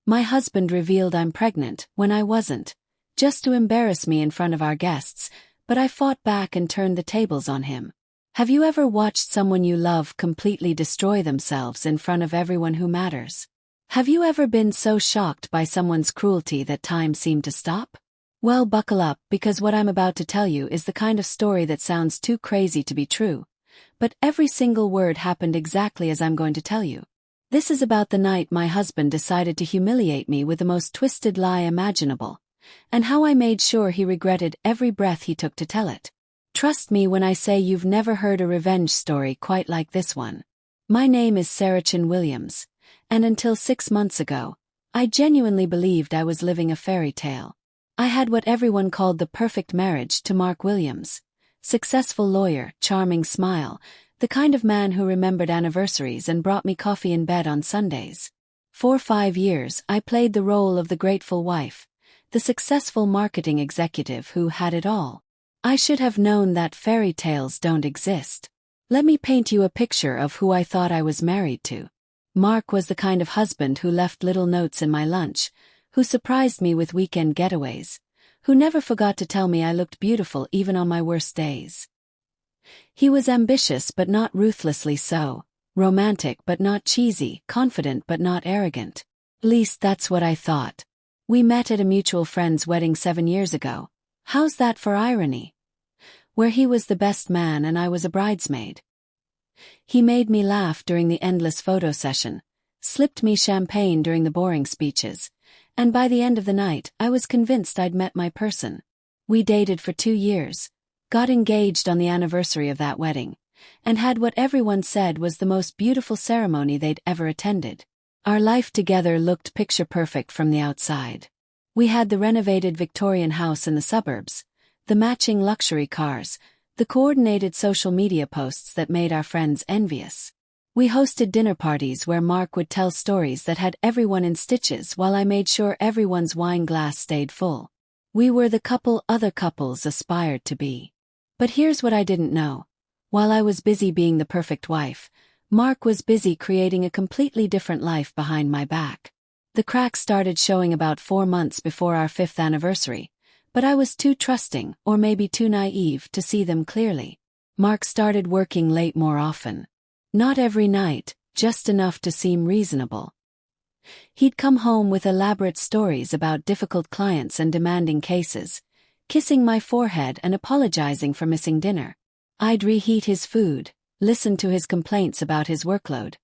My husband revealed I'm pregnant when I wasn't, just to embarrass me in front of our guests, but I fought back and turned the tables on him. Have you ever watched someone you love completely destroy themselves in front of everyone who matters? Have you ever been so shocked by someone's cruelty that time seemed to stop? Well, buckle up, because what I'm about to tell you is the kind of story that sounds too crazy to be true. But every single word happened exactly as I'm going to tell you. This is about the night my husband decided to humiliate me with the most twisted lie imaginable, and how I made sure he regretted every breath he took to tell it. Trust me when I say you've never heard a revenge story quite like this one. My name is Sarah Williams, and until 6 months ago, I genuinely believed I was living a fairy tale. I had what everyone called the perfect marriage to Mark Williams. Successful lawyer, charming smile, the kind of man who remembered anniversaries and brought me coffee in bed on Sundays. For 5 years, I played the role of the grateful wife, the successful marketing executive who had it all. I should have known that fairy tales don't exist. Let me paint you a picture of who I thought I was married to. Mark was the kind of husband who left little notes in my lunch, who surprised me with weekend getaways, who never forgot to tell me I looked beautiful even on my worst days. He was ambitious but not ruthlessly so, romantic but not cheesy, confident but not arrogant. At least that's what I thought. We met at a mutual friend's wedding 7 years ago. How's that for irony? Where he was the best man and I was a bridesmaid. He made me laugh during the endless photo session, slipped me champagne during the boring speeches, and by the end of the night I was convinced I'd met my person. We dated for 2 years, got engaged on the anniversary of that wedding, and had what everyone said was the most beautiful ceremony they'd ever attended. Our life together looked picture perfect from the outside. We had the renovated Victorian house in the suburbs, the matching luxury cars, the coordinated social media posts that made our friends envious. We hosted dinner parties where Mark would tell stories that had everyone in stitches while I made sure everyone's wine glass stayed full. We were the couple other couples aspired to be. But here's what I didn't know. While I was busy being the perfect wife, Mark was busy creating a completely different life behind my back. The cracks started showing about 4 months before our 5th anniversary, but I was too trusting, or maybe too naive, to see them clearly. Mark started working late more often. Not every night, just enough to seem reasonable. He'd come home with elaborate stories about difficult clients and demanding cases, kissing my forehead and apologizing for missing dinner. I'd reheat his food, listen to his complaints about his workload,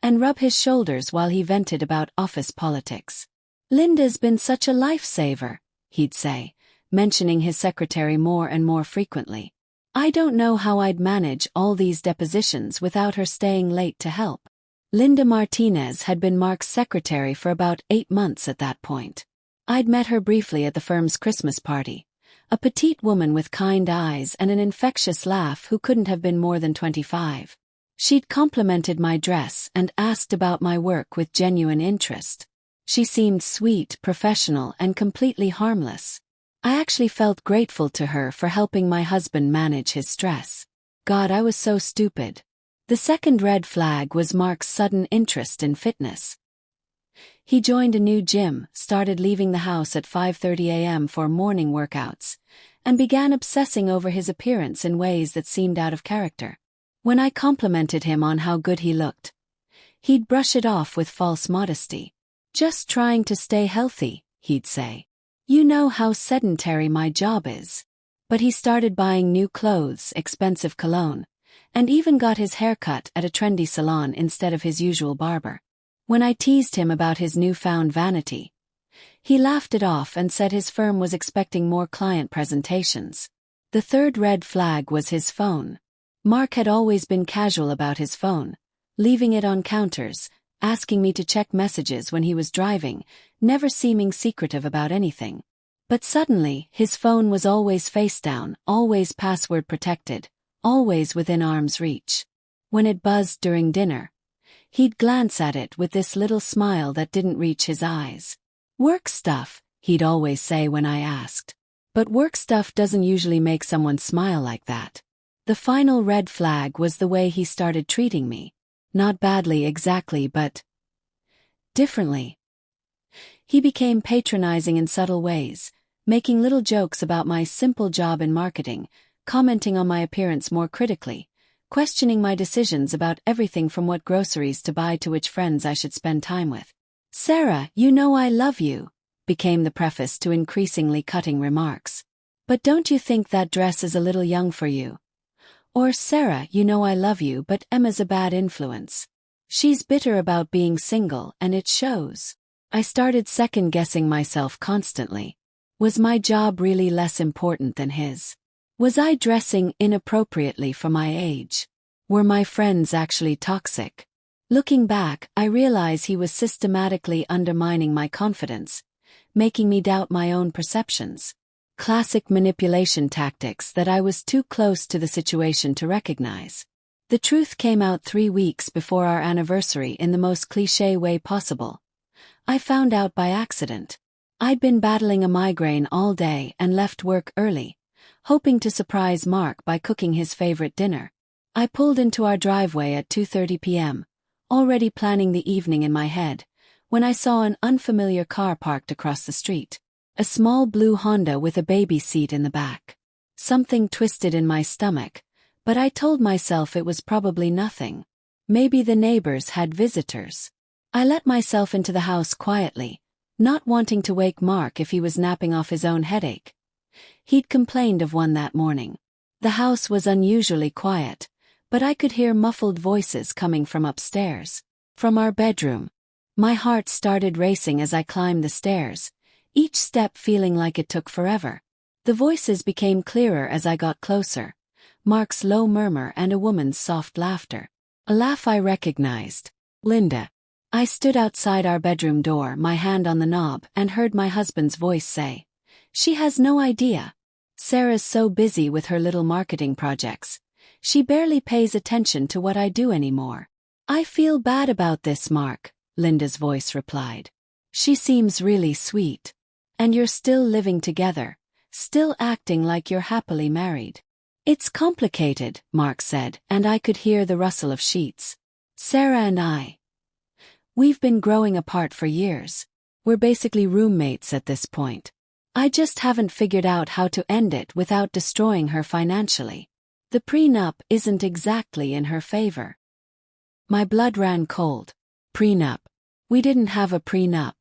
and rub his shoulders while he vented about office politics. "Linda's been such a lifesaver," he'd say, mentioning his secretary more and more frequently. I don't know how I'd manage all these depositions without her staying late to help. Linda Martinez had been Mark's secretary for about 8 months at that point. I'd met her briefly at the firm's Christmas party, a petite woman with kind eyes and an infectious laugh who couldn't have been more than 25. She'd complimented my dress and asked about my work with genuine interest. She seemed sweet, professional, and completely harmless. I actually felt grateful to her for helping my husband manage his stress. God, I was so stupid. The second red flag was Mark's sudden interest in fitness. He joined a new gym, started leaving the house at 5:30 a.m. for morning workouts, and began obsessing over his appearance in ways that seemed out of character. When I complimented him on how good he looked, he'd brush it off with false modesty. "Just trying to stay healthy," he'd say. "You know how sedentary my job is." But he started buying new clothes, expensive cologne, and even got his hair cut at a trendy salon instead of his usual barber. When I teased him about his newfound vanity, he laughed it off and said his firm was expecting more client presentations. The third red flag was his phone. Mark had always been casual about his phone, leaving it on counters, asking me to check messages when he was driving, never seeming secretive about anything. But suddenly, his phone was always face down, always password protected, always within arm's reach. When it buzzed during dinner, he'd glance at it with this little smile that didn't reach his eyes. "Work stuff," he'd always say when I asked. But work stuff doesn't usually make someone smile like that. The final red flag was the way he started treating me. Not badly exactly, but differently. He became patronizing in subtle ways, making little jokes about my simple job in marketing, commenting on my appearance more critically, questioning my decisions about everything from what groceries to buy to which friends I should spend time with. "Sarah, you know I love you," became the preface to increasingly cutting remarks. "But don't you think that dress is a little young for you?" Or, "Sarah, you know I love you, but Emma's a bad influence. She's bitter about being single, and it shows." I started second-guessing myself constantly. Was my job really less important than his? Was I dressing inappropriately for my age? Were my friends actually toxic? Looking back, I realize he was systematically undermining my confidence, making me doubt my own perceptions. Classic manipulation tactics that I was too close to the situation to recognize. The truth came out 3 weeks before our anniversary in the most cliché way possible. I found out by accident. I'd been battling a migraine all day and left work early, hoping to surprise Mark by cooking his favorite dinner. I pulled into our driveway at 2:30 p.m., already planning the evening in my head, when I saw an unfamiliar car parked across the street. A small blue Honda with a baby seat in the back. Something twisted in my stomach, but I told myself it was probably nothing. Maybe the neighbors had visitors. I let myself into the house quietly, not wanting to wake Mark if he was napping off his own headache. He'd complained of one that morning. The house was unusually quiet, but I could hear muffled voices coming from upstairs. From our bedroom. My heart started racing as I climbed the stairs, each step feeling like it took forever. The voices became clearer as I got closer. Mark's low murmur and a woman's soft laughter. A laugh I recognized. "Linda." I stood outside our bedroom door, my hand on the knob, and heard my husband's voice say, "She has no idea. Sarah's so busy with her little marketing projects. She barely pays attention to what I do anymore." "I feel bad about this, Mark," Linda's voice replied. "She seems really sweet. And you're still living together, still acting like you're happily married." "It's complicated," Mark said, and I could hear the rustle of sheets. "Sarah and we've been growing apart for years. We're basically roommates at this point. I just haven't figured out how to end it without destroying her financially. The prenup isn't exactly in her favor." My blood ran cold. Prenup. We didn't have a prenup.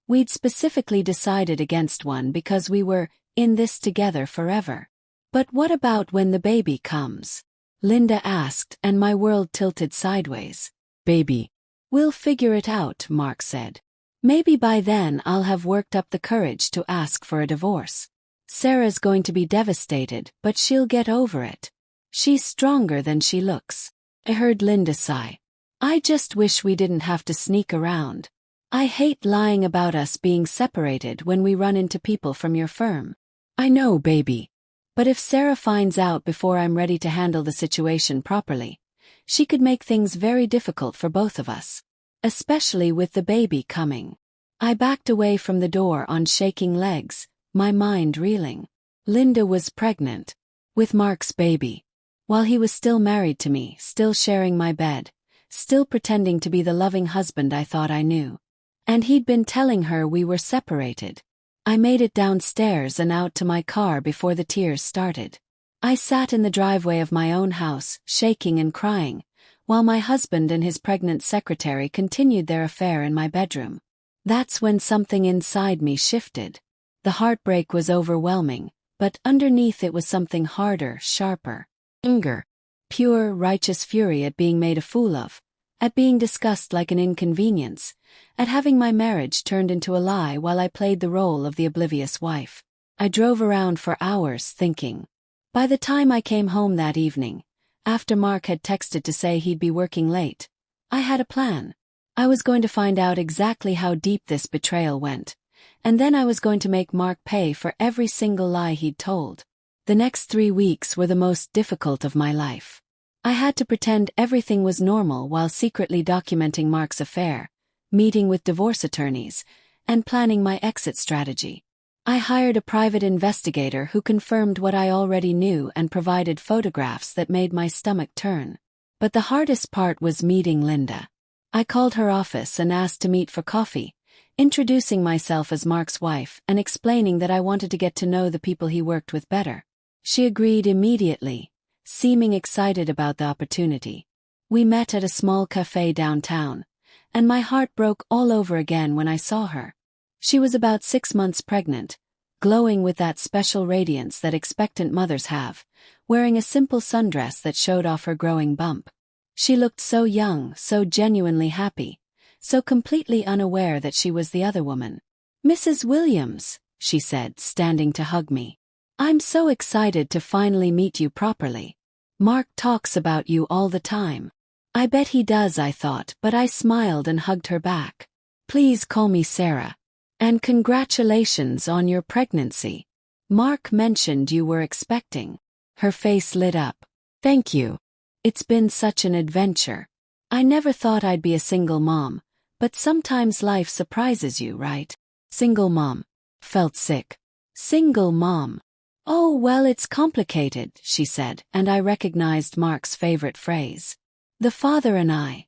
We'd specifically decided against one because we were in this together forever. "But what about when the baby comes?" Linda asked, and my world tilted sideways. "Baby. We'll figure it out," Mark said. "Maybe by then I'll have worked up the courage to ask for a divorce. Sarah's going to be devastated, but she'll get over it. She's stronger than she looks." I heard Linda sigh. "I just wish we didn't have to sneak around. I hate lying about us being separated when we run into people from your firm." "I know, baby. But if Sarah finds out before I'm ready to handle the situation properly, she could make things very difficult for both of us. Especially with the baby coming." I backed away from the door on shaking legs, my mind reeling. Linda was pregnant. With Mark's baby. While he was still married to me, still sharing my bed, still pretending to be the loving husband I thought I knew. And he'd been telling her we were separated. I made it downstairs and out to my car before the tears started. I sat in the driveway of my own house, shaking and crying, while my husband and his pregnant secretary continued their affair in my bedroom. That's when something inside me shifted. The heartbreak was overwhelming, but underneath it was something harder, sharper. Anger. Pure, righteous fury at being made a fool of, at being discussed like an inconvenience, at having my marriage turned into a lie while I played the role of the oblivious wife. I drove around for hours thinking. By the time I came home that evening, after Mark had texted to say he'd be working late, I had a plan. I was going to find out exactly how deep this betrayal went, and then I was going to make Mark pay for every single lie he'd told. The next 3 weeks were the most difficult of my life. I had to pretend everything was normal while secretly documenting Mark's affair, meeting with divorce attorneys, and planning my exit strategy. I hired a private investigator who confirmed what I already knew and provided photographs that made my stomach turn. But the hardest part was meeting Linda. I called her office and asked to meet for coffee, introducing myself as Mark's wife and explaining that I wanted to get to know the people he worked with better. She agreed immediately, seeming excited about the opportunity. We met at a small cafe downtown, and my heart broke all over again when I saw her. She was about 6 months pregnant, glowing with that special radiance that expectant mothers have, wearing a simple sundress that showed off her growing bump. She looked so young, so genuinely happy, so completely unaware that she was the other woman. "Mrs. Williams," she said, standing to hug me. "I'm so excited to finally meet you properly. Mark talks about you all the time." I bet he does, I thought, but I smiled and hugged her back. "Please call me Sarah. And congratulations on your pregnancy. Mark mentioned you were expecting." Her face lit up. "Thank you. It's been such an adventure. I never thought I'd be a single mom, but sometimes life surprises you, right?" Single mom. Felt sick. Single mom. "Oh, well, it's complicated," she said, and I recognized Mark's favorite phrase. "The father and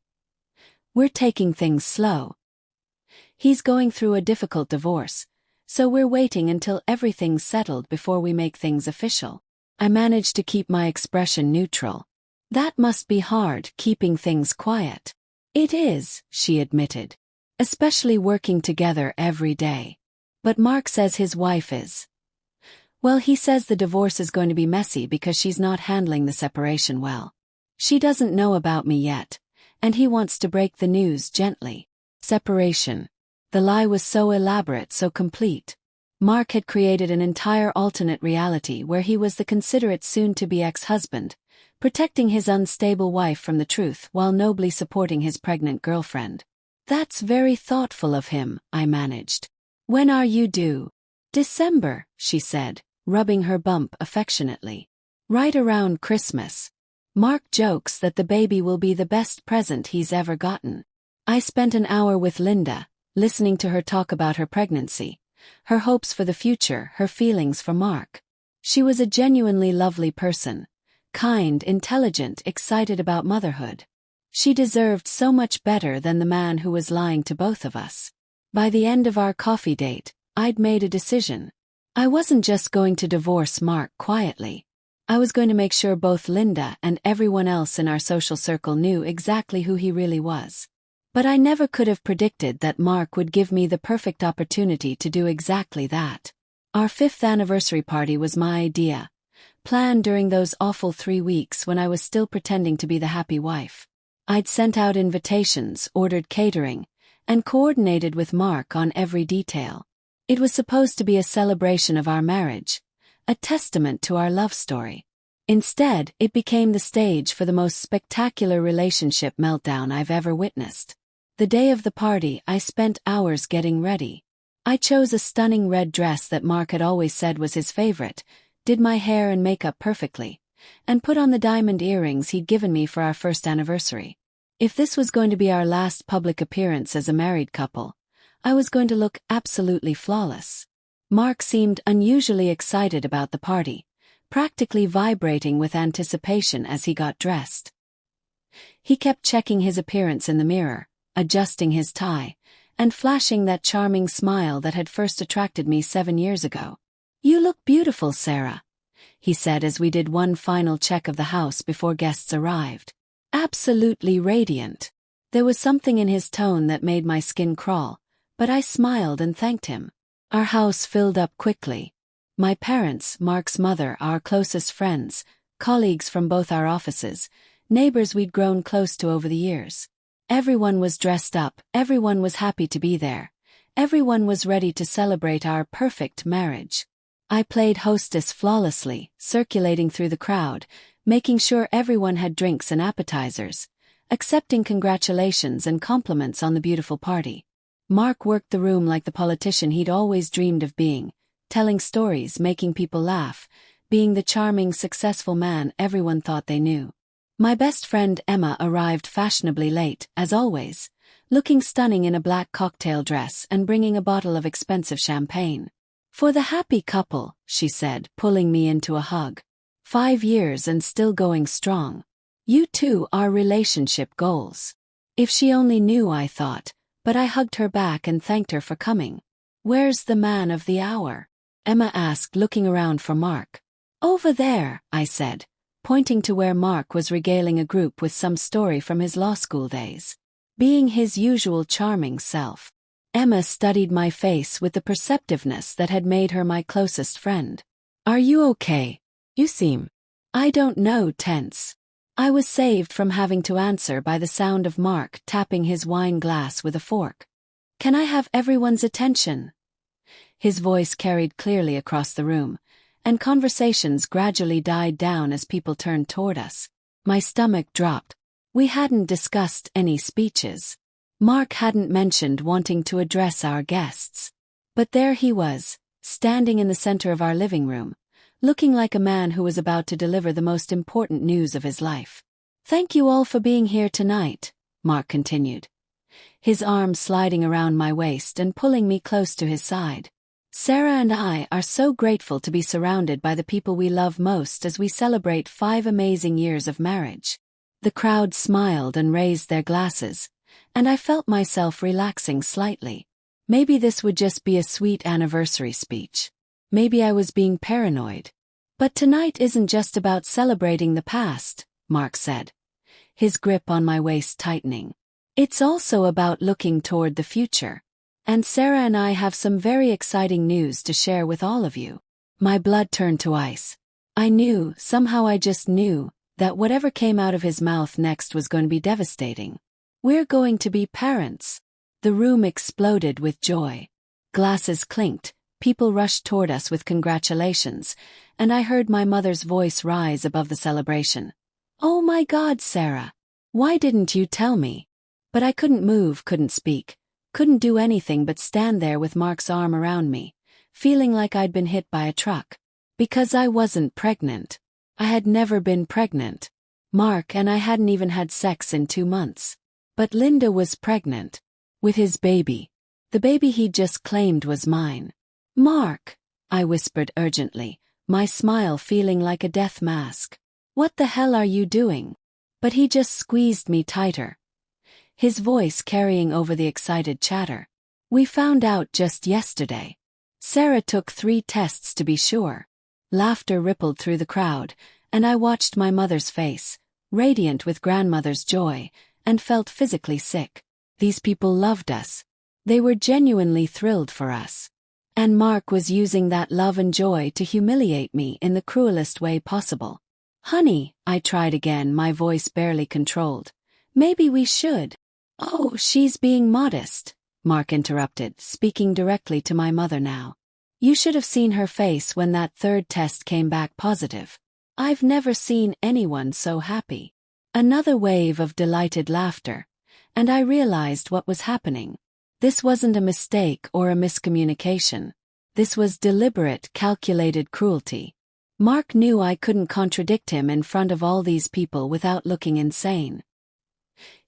we're taking things slow. He's going through a difficult divorce, so we're waiting until everything's settled before we make things official." I managed to keep my expression neutral. "That must be hard, keeping things quiet." "It is," she admitted. "Especially working together every day. But Mark says his wife is. Well, he says the divorce is going to be messy because she's not handling the separation well. She doesn't know about me yet, and he wants to break the news gently." Separation. The lie was so elaborate, so complete. Mark had created an entire alternate reality where he was the considerate soon-to-be ex-husband, protecting his unstable wife from the truth while nobly supporting his pregnant girlfriend. "That's very thoughtful of him," I managed. "When are you due?" "December," she said, rubbing her bump affectionately. "Right around Christmas. Mark jokes that the baby will be the best present he's ever gotten." I spent an hour with Linda, listening to her talk about her pregnancy, her hopes for the future, her feelings for Mark. She was a genuinely lovely person, kind, intelligent, excited about motherhood. She deserved so much better than the man who was lying to both of us. By the end of our coffee date, I'd made a decision. I wasn't just going to divorce Mark quietly. I was going to make sure both Linda and everyone else in our social circle knew exactly who he really was. But I never could have predicted that Mark would give me the perfect opportunity to do exactly that. Our 5th anniversary party was my idea, planned during those awful 3 weeks when I was still pretending to be the happy wife. I'd sent out invitations, ordered catering, and coordinated with Mark on every detail. It was supposed to be a celebration of our marriage, a testament to our love story. Instead, it became the stage for the most spectacular relationship meltdown I've ever witnessed. The day of the party, I spent hours getting ready. I chose a stunning red dress that Mark had always said was his favorite, did my hair and makeup perfectly, and put on the diamond earrings he'd given me for our 1st anniversary. If this was going to be our last public appearance as a married couple, I was going to look absolutely flawless. Mark seemed unusually excited about the party, practically vibrating with anticipation as he got dressed. He kept checking his appearance in the mirror, adjusting his tie, and flashing that charming smile that had first attracted me 7 years ago. "You look beautiful, Sarah," he said as we did one final check of the house before guests arrived. "Absolutely radiant." There was something in his tone that made my skin crawl, but I smiled and thanked him. Our house filled up quickly. My parents, Mark's mother, our closest friends, colleagues from both our offices, neighbors we'd grown close to over the years. Everyone was dressed up, everyone was happy to be there, everyone was ready to celebrate our perfect marriage. I played hostess flawlessly, circulating through the crowd, making sure everyone had drinks and appetizers, accepting congratulations and compliments on the beautiful party. Mark worked the room like the politician he'd always dreamed of being, telling stories, making people laugh, being the charming, successful man everyone thought they knew. My best friend Emma arrived fashionably late, as always, looking stunning in a black cocktail dress and bringing a bottle of expensive champagne. "For the happy couple," she said, pulling me into a hug. 5 years and still going strong. You two are relationship goals. If she only knew, I thought, but I hugged her back and thanked her for coming. "Where's the man of the hour?" Emma asked, looking around for Mark. "Over there," I said, pointing to where Mark was regaling a group with some story from his law school days. Being his usual charming self. Emma studied my face with the perceptiveness that had made her my closest friend. "Are you okay? You seem, I don't know, tense." I was saved from having to answer by the sound of Mark tapping his wine glass with a fork. "Can I have everyone's attention?" His voice carried clearly across the room, and conversations gradually died down as people turned toward us. My stomach dropped. We hadn't discussed any speeches. Mark hadn't mentioned wanting to address our guests. But there he was, standing in the center of our living room, looking like a man who was about to deliver the most important news of his life. "Thank you all for being here tonight," Mark continued, his arm sliding around my waist and pulling me close to his side. "Sarah and I are so grateful to be surrounded by the people we love most as we celebrate 5 amazing years of marriage." The crowd smiled and raised their glasses, and I felt myself relaxing slightly. Maybe this would just be a sweet anniversary speech. Maybe I was being paranoid. "But tonight isn't just about celebrating the past," Mark said, his grip on my waist tightening. "It's also about looking toward the future. And Sarah and I have some very exciting news to share with all of you." My blood turned to ice. I knew, somehow I just knew, that whatever came out of his mouth next was going to be devastating. "We're going to be parents." The room exploded with joy. Glasses clinked, people rushed toward us with congratulations, and I heard my mother's voice rise above the celebration. "Oh my God, Sarah! Why didn't you tell me?" But I couldn't move, couldn't speak, couldn't do anything but stand there with Mark's arm around me, feeling like I'd been hit by a truck. Because I wasn't pregnant. I had never been pregnant. Mark and I hadn't even had sex in 2 months. But Linda was pregnant. With his baby. The baby he'd just claimed was mine. "Mark," I whispered urgently, my smile feeling like a death mask. "What the hell are you doing?" But he just squeezed me tighter, his voice carrying over the excited chatter. "We found out just yesterday. Sarah took 3 tests to be sure." Laughter rippled through the crowd, and I watched my mother's face, radiant with grandmother's joy, and felt physically sick. These people loved us. They were genuinely thrilled for us. And Mark was using that love and joy to humiliate me in the cruelest way possible. "Honey," I tried again, my voice barely controlled. "Maybe we should." "Oh, she's being modest," Mark interrupted, speaking directly to my mother now. "You should have seen her face when that 3rd test came back positive. I've never seen anyone so happy." Another wave of delighted laughter, and I realized what was happening. This wasn't a mistake or a miscommunication. This was deliberate, calculated cruelty. Mark knew I couldn't contradict him in front of all these people without looking insane.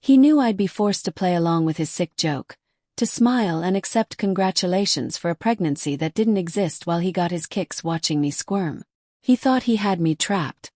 He knew I'd be forced to play along with his sick joke, to smile and accept congratulations for a pregnancy that didn't exist while he got his kicks watching me squirm. He thought he had me trapped.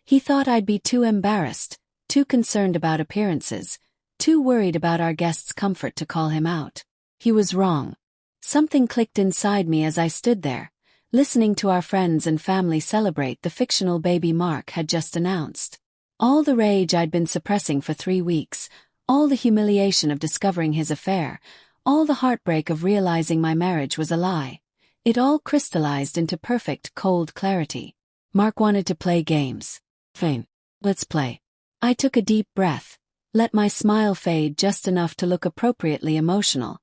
He thought I'd be too embarrassed, too concerned about appearances, too worried about our guests' comfort to call him out. He was wrong. Something clicked inside me as I stood there, listening to our friends and family celebrate the fictional baby Mark had just announced. All the rage I'd been suppressing for 3 weeks, all the humiliation of discovering his affair, all the heartbreak of realizing my marriage was a lie. It all crystallized into perfect, cold clarity. Mark wanted to play games. Fine. Let's play. I took a deep breath, let my smile fade just enough to look appropriately emotional,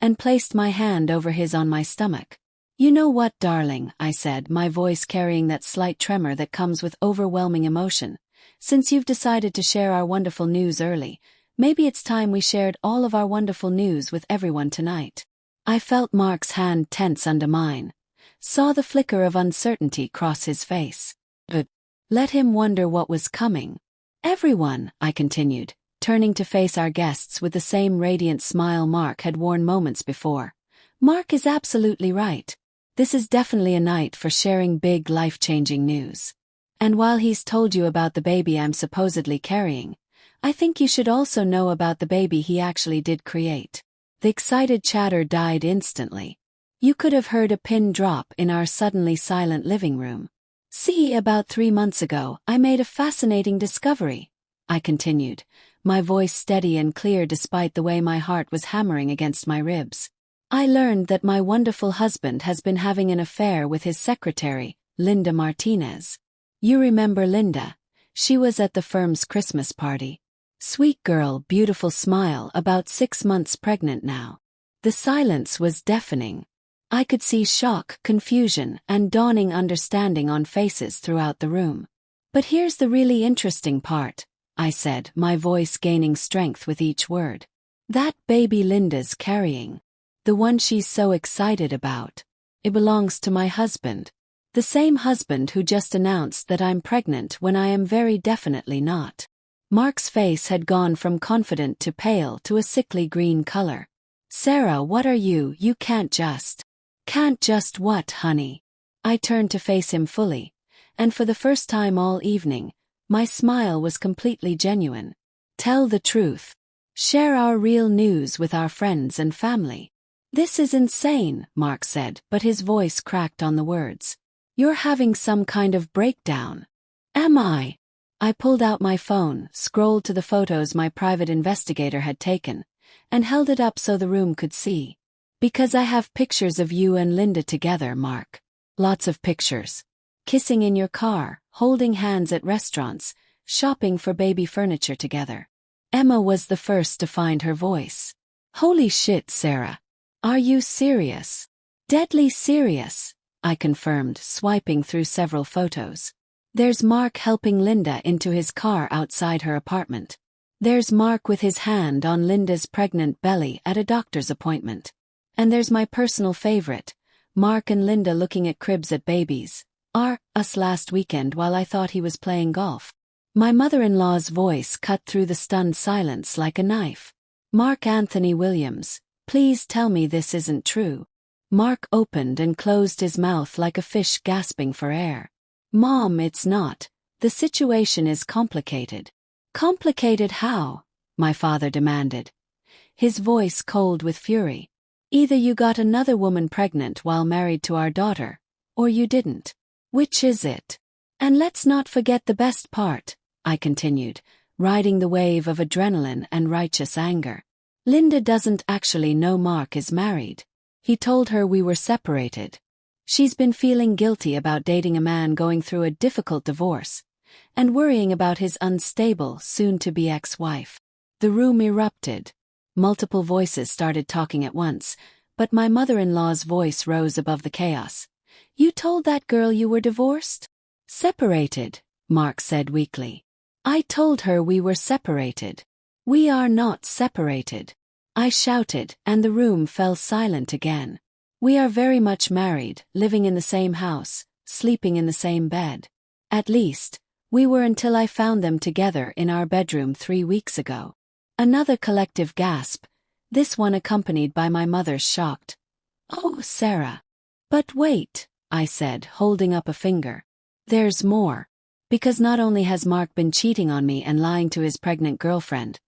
and placed my hand over his on my stomach. "You know what, darling," I said, my voice carrying that slight tremor that comes with overwhelming emotion. "Since you've decided to share our wonderful news early, maybe it's time we shared all of our wonderful news with everyone tonight." I felt Mark's hand tense under mine, saw the flicker of uncertainty cross his face. But let him wonder what was coming. "Everyone," I continued, turning to face our guests with the same radiant smile Mark had worn moments before. "Mark is absolutely right. This is definitely a night for sharing big, life-changing news. And while he's told you about the baby I'm supposedly carrying, I think you should also know about the baby he actually did create. The excited chatter died instantly. You could have heard a pin drop in our suddenly silent living room. See, about 3 months ago, I made a fascinating discovery, I continued, my voice steady and clear despite the way my heart was hammering against my ribs. I learned that my wonderful husband has been having an affair with his secretary, Linda Martinez. You remember Linda? She was at the firm's Christmas party. Sweet girl, beautiful smile, about 6 months pregnant now. The silence was deafening. I could see shock, confusion, and dawning understanding on faces throughout the room. But here's the really interesting part, I said, my voice gaining strength with each word. That baby Linda's carrying, the one she's so excited about, it belongs to my husband. The same husband who just announced that I'm pregnant when I am very definitely not. Mark's face had gone from confident to pale to a sickly green color. Sarah, what are you? You can't just. Can't just what, honey? I turned to face him fully, and for the first time all evening, my smile was completely genuine. Tell the truth. Share our real news with our friends and family. This is insane, Mark said, but his voice cracked on the words. You're having some kind of breakdown. Am I? I pulled out my phone, scrolled to the photos my private investigator had taken, and held it up so the room could see. Because I have pictures of you and Linda together, Mark. Lots of pictures. Kissing in your car, holding hands at restaurants, shopping for baby furniture together. Emma was the first to find her voice. Holy shit, Sarah. Are you serious? Deadly serious, I confirmed, swiping through several photos. There's Mark helping Linda into his car outside her apartment. There's Mark with his hand on Linda's pregnant belly at a doctor's appointment. And there's my personal favorite, Mark and Linda looking at cribs at babies. Us last weekend while I thought he was playing golf. My mother-in-law's voice cut through the stunned silence like a knife. Mark Anthony Williams, please tell me this isn't true. Mark opened and closed his mouth like a fish gasping for air. Mom, it's not. The situation is complicated. Complicated how? My father demanded. His voice cold with fury. Either you got another woman pregnant while married to our daughter, or you didn't. Which is it? And let's not forget the best part, I continued, riding the wave of adrenaline and righteous anger. Linda doesn't actually know Mark is married. He told her we were separated. She's been feeling guilty about dating a man going through a difficult divorce, and worrying about his unstable, soon-to-be ex-wife. The room erupted. Multiple voices started talking at once, but my mother-in-law's voice rose above the chaos. You told that girl you were divorced? Separated, Mark said weakly. I told her we were separated. We are not separated. I shouted, and the room fell silent again. We are very much married, living in the same house, sleeping in the same bed. At least, we were until I found them together in our bedroom 3 weeks ago. Another collective gasp, this one accompanied by my mother's shocked, "Oh, Sarah." But wait, I said, holding up a finger. There's more. Because not only has Mark been cheating on me and lying to his pregnant girlfriend,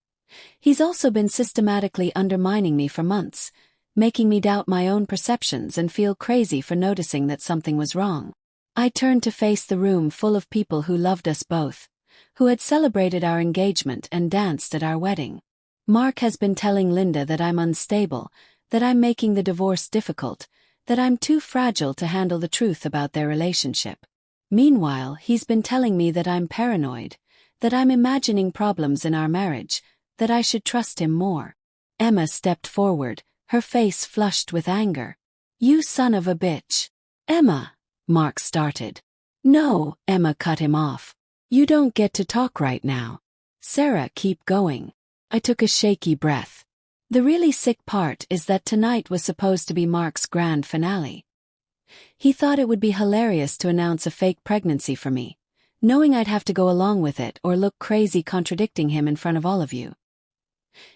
he's also been systematically undermining me for months, making me doubt my own perceptions and feel crazy for noticing that something was wrong. I turned to face the room full of people who loved us both, who had celebrated our engagement and danced at our wedding. Mark has been telling Linda that I'm unstable, that I'm making the divorce difficult, that I'm too fragile to handle the truth about their relationship. Meanwhile, he's been telling me that I'm paranoid, that I'm imagining problems in our marriage, that I should trust him more. Emma stepped forward, her face flushed with anger. You son of a bitch. Emma, Mark started. No, Emma cut him off. You don't get to talk right now. Sarah, keep going. I took a shaky breath. The really sick part is that tonight was supposed to be Mark's grand finale. He thought it would be hilarious to announce a fake pregnancy for me, knowing I'd have to go along with it or look crazy contradicting him in front of all of you.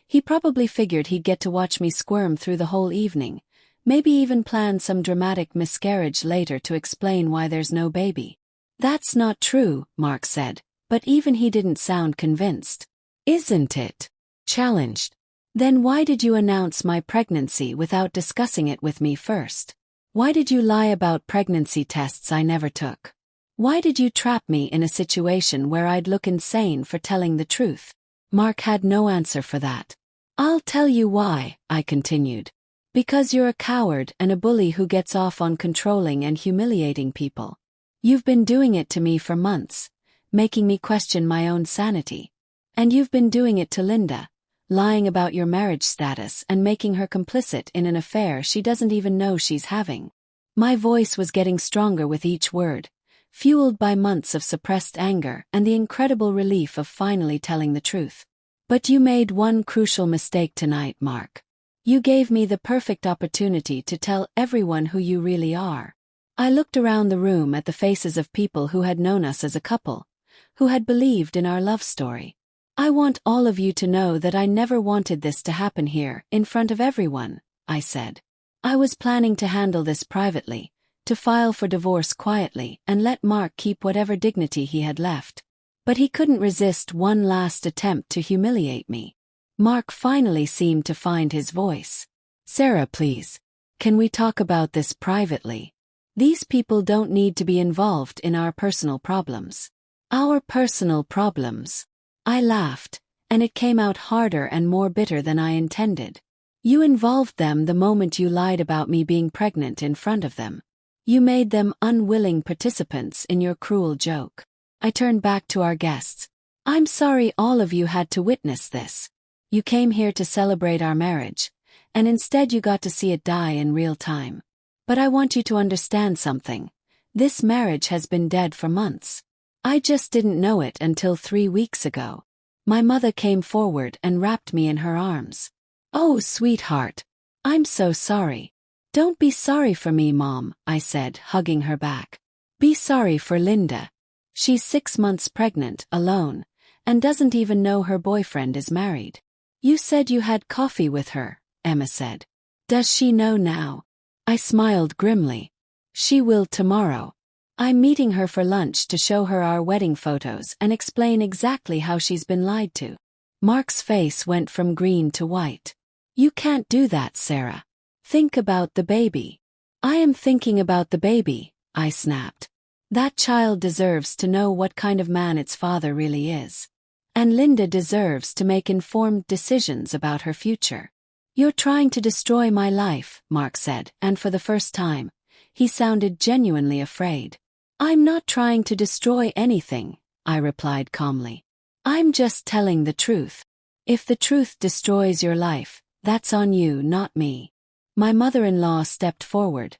He probably figured he'd get to watch me squirm through the whole evening, maybe even plan some dramatic miscarriage later to explain why there's no baby. That's not true, Mark said, but even he didn't sound convinced. Isn't it? Challenged. Then why did you announce my pregnancy without discussing it with me first? Why did you lie about pregnancy tests I never took? Why did you trap me in a situation where I'd look insane for telling the truth? Mark had no answer for that. I'll tell you why, I continued. Because you're a coward and a bully who gets off on controlling and humiliating people. You've been doing it to me for months, making me question my own sanity. And you've been doing it to Linda, lying about your marriage status and making her complicit in an affair she doesn't even know she's having. My voice was getting stronger with each word, fueled by months of suppressed anger and the incredible relief of finally telling the truth. But you made one crucial mistake tonight, Mark. You gave me the perfect opportunity to tell everyone who you really are. I looked around the room at the faces of people who had known us as a couple, who had believed in our love story. I want all of you to know that I never wanted this to happen here, in front of everyone, I said. I was planning to handle this privately, to file for divorce quietly and let Mark keep whatever dignity he had left. But he couldn't resist one last attempt to humiliate me. Mark finally seemed to find his voice. Sarah, please. Can we talk about this privately? These people don't need to be involved in our personal problems. Our personal problems. I laughed, and it came out harder and more bitter than I intended. You involved them the moment you lied about me being pregnant in front of them. You made them unwilling participants in your cruel joke. I turned back to our guests. I'm sorry all of you had to witness this. You came here to celebrate our marriage, and instead you got to see it die in real time. But I want you to understand something. This marriage has been dead for months. I just didn't know it until 3 weeks ago. My mother came forward and wrapped me in her arms. Oh, sweetheart. I'm so sorry. Don't be sorry for me, Mom, I said, hugging her back. Be sorry for Linda. She's 6 months pregnant, alone, and doesn't even know her boyfriend is married. You said you had coffee with her, Emma said. Does she know now? I smiled grimly. She will tomorrow. I'm meeting her for lunch to show her our wedding photos and explain exactly how she's been lied to. Mark's face went from green to white. You can't do that, Sarah. Think about the baby. I am thinking about the baby, I snapped. That child deserves to know what kind of man its father really is. And Linda deserves to make informed decisions about her future. You're trying to destroy my life, Mark said, and for the first time, he sounded genuinely afraid. I'm not trying to destroy anything, I replied calmly. I'm just telling the truth. If the truth destroys your life, that's on you, not me. My mother-in-law stepped forward,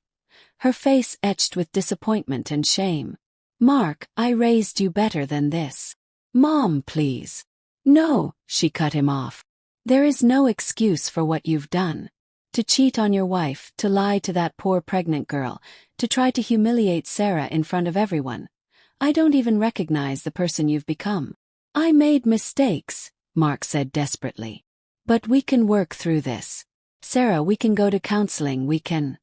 her face etched with disappointment and shame. Mark, I raised you better than this. Mom, please. No, she cut him off. There is no excuse for what you've done. To cheat on your wife, to lie to that poor pregnant girl, to try to humiliate Sarah in front of everyone. I don't even recognize the person you've become. I made mistakes, Mark said desperately. But we can work through this. Sarah, we can go to counseling, we can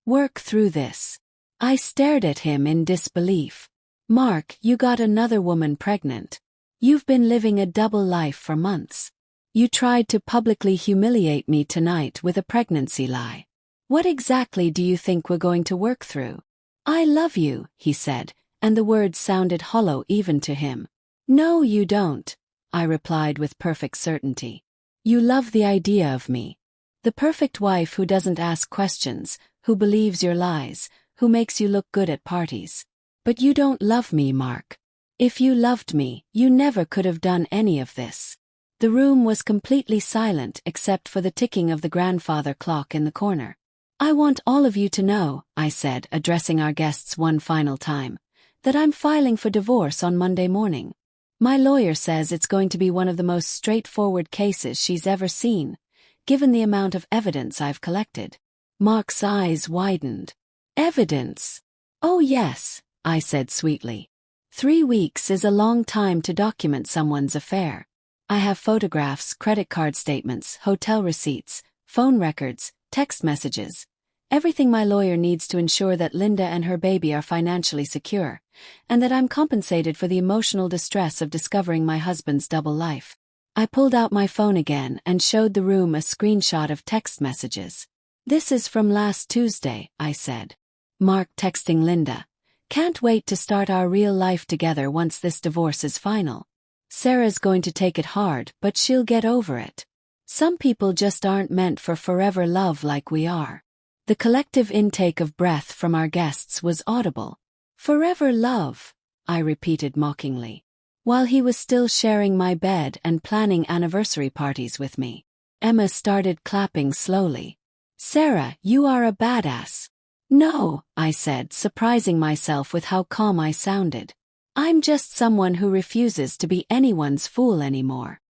work through this. I stared at him in disbelief. Mark, you got another woman pregnant. You've been living a double life for months. You tried to publicly humiliate me tonight with a pregnancy lie. What exactly do you think we're going to work through? I love you, he said, and the words sounded hollow even to him. No, you don't, I replied with perfect certainty. You love the idea of me. The perfect wife who doesn't ask questions, who believes your lies, who makes you look good at parties. But you don't love me, Mark. If you loved me, you never could have done any of this. The room was completely silent except for the ticking of the grandfather clock in the corner. I want all of you to know, I said, addressing our guests one final time, that I'm filing for divorce on Monday morning. My lawyer says it's going to be one of the most straightforward cases she's ever seen, given the amount of evidence I've collected. Mark's eyes widened. Evidence? Oh yes, I said sweetly. 3 weeks is a long time to document someone's affair. I have photographs, credit card statements, hotel receipts, phone records, text messages. Everything my lawyer needs to ensure that Linda and her baby are financially secure, and that I'm compensated for the emotional distress of discovering my husband's double life. I pulled out my phone again and showed the room a screenshot of text messages. "This is from last Tuesday," I said. Mark texting Linda. "Can't wait to start our real life together once this divorce is final. Sarah's going to take it hard, but she'll get over it. Some people just aren't meant for forever love like we are." The collective intake of breath from our guests was audible. "Forever love," I repeated mockingly, while he was still sharing my bed and planning anniversary parties with me. Emma started clapping slowly. "Sarah, you are a badass." "No," I said, surprising myself with how calm I sounded. "I'm just someone who refuses to be anyone's fool anymore."